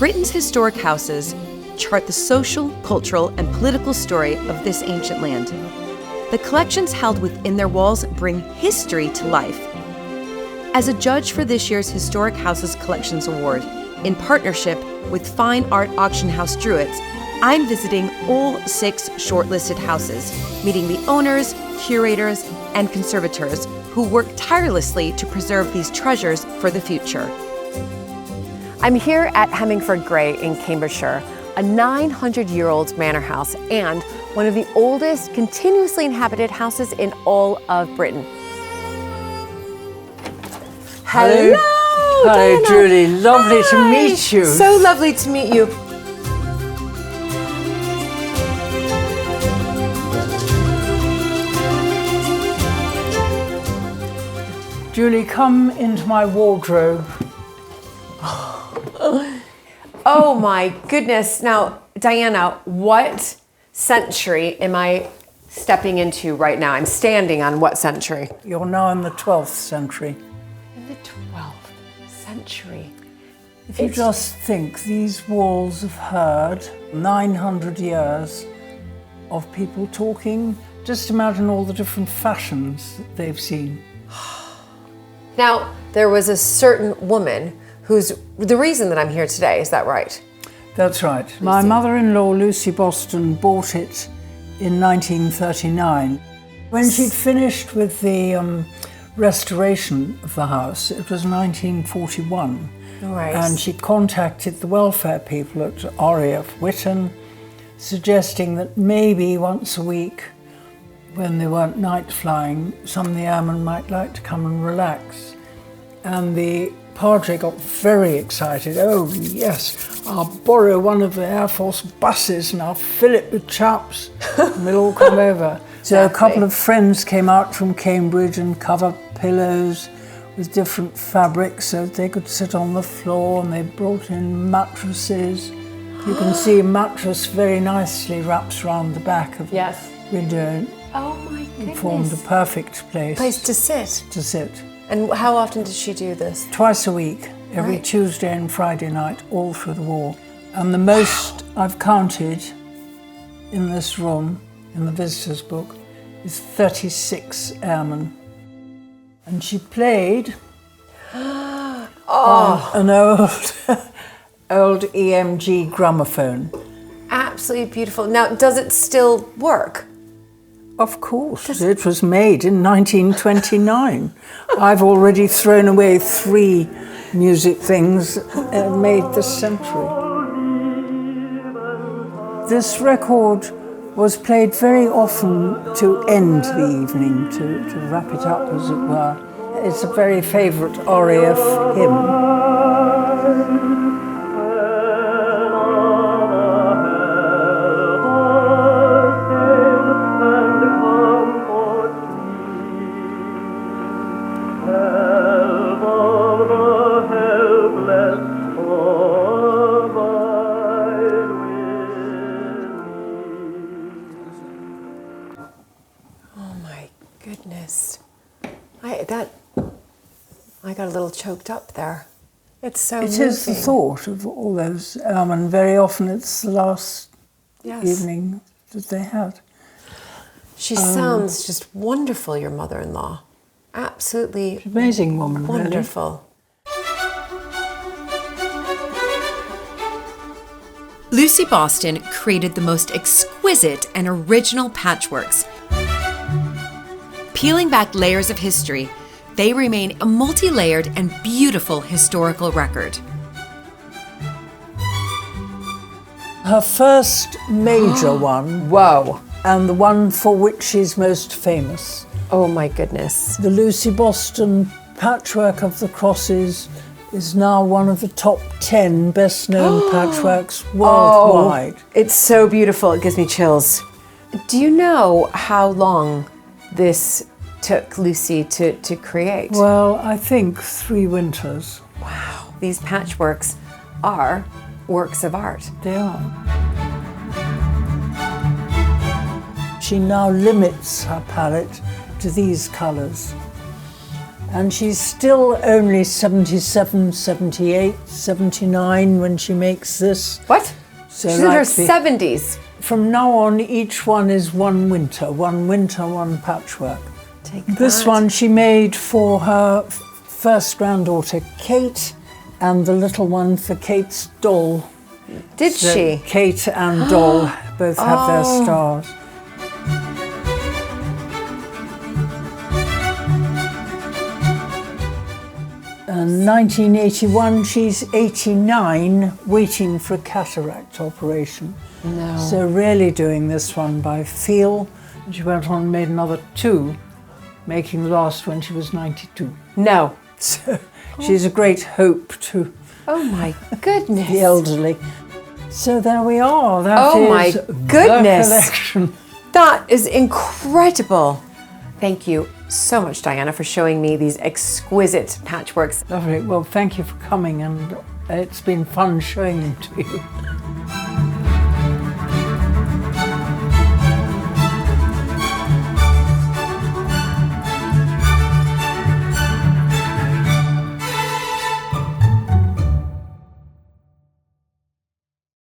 Britain's historic houses chart the social, cultural, and political story of this ancient land. The collections held within their walls bring history to life. As a judge for this year's Historic Houses Collections Award, in partnership with fine art auction house Dreweatts, I'm visiting all 6 shortlisted houses, meeting the owners, curators, and conservators who work tirelessly to preserve these treasures for the future. I'm here at Hemingford Grey in Cambridgeshire, a 900-year-old manor house and one of the oldest continuously inhabited houses in all of Britain. Hello! Hi, Julie. Lovely to meet you. So lovely to meet you. Julie, come into my wardrobe. Oh my goodness. Now, Diana, what century am I stepping into right now? I'm standing on what century? You're now in the 12th century. In the 12th century. If you just think, these walls have heard 900 years of people talking. Just imagine all the different fashions that they've seen. Now, there was a certain woman who's the reason that I'm here today, is that right? That's right. My mother-in-law, Lucy Boston, bought it in 1939. When she'd finished with the restoration of the house, it was 1941. Right. And she contacted the welfare people at RAF Whitton, suggesting that maybe once a week, when they weren't night flying, some of the airmen might like to come and relax. And the Padre got very excited. Oh yes, I'll borrow one of the Air Force buses and I'll fill it with chaps and they'll all come over. So a couple of friends came out from Cambridge and covered pillows with different fabrics so they could sit on the floor, and they brought in mattresses. You can see a mattress very nicely wraps around the back of the window. Oh my goodness. It formed a perfect place to sit. To sit. And how often did she do this? Twice a week, every Tuesday and Friday night, all through the war. And the most I've counted in this room, in the visitors' book, is 36 airmen. And she played on an old EMG gramophone. Absolutely beautiful. Now, does it still work? Of course, it was made in 1929. I've already thrown away 3 music things made this century. This record was played very often to end the evening, to wrap it up, as it were. It's a very favourite RAF hymn. Goodness, I got a little choked up there. It's so moving. It is the thought of all those airmen. Very often it's the last evening that they had. She sounds just wonderful, your mother-in-law. Absolutely amazing woman. Wonderful. Really. Lucy Boston created the most exquisite and original patchworks. Peeling back layers of history, they remain a multi-layered and beautiful historical record. Her first major one. Whoa. And the one for which she's most famous. Oh my goodness. The Lucy Boston Patchwork of the Crosses is now one of the top 10 best-known patchworks worldwide. Oh, it's so beautiful, it gives me chills. Do you know how long this took Lucy to create? Well, I think 3 winters. Wow. These patchworks are works of art. They are. She now limits her palette to these colours. And she's still only 77, 78, 79 when she makes this. What? So She's in her likely- 70s. From now on, each one is one winter, one patchwork. Take This that. one she made for her first granddaughter, Kate, and the little one for Kate's doll. Did So she? Kate and doll both have their stars. 1981, she's 89, waiting for a cataract operation. No. So really doing this one by feel. And she went on and made another 2, making the last when she was 92. No. So she's a great hope to Oh my goodness. the elderly. So there we are. That Oh my is goodness. the collection. That is incredible. Thank you so much, Diana, for showing me these exquisite patchworks. Lovely. Well, thank you for coming, and it's been fun showing them to you.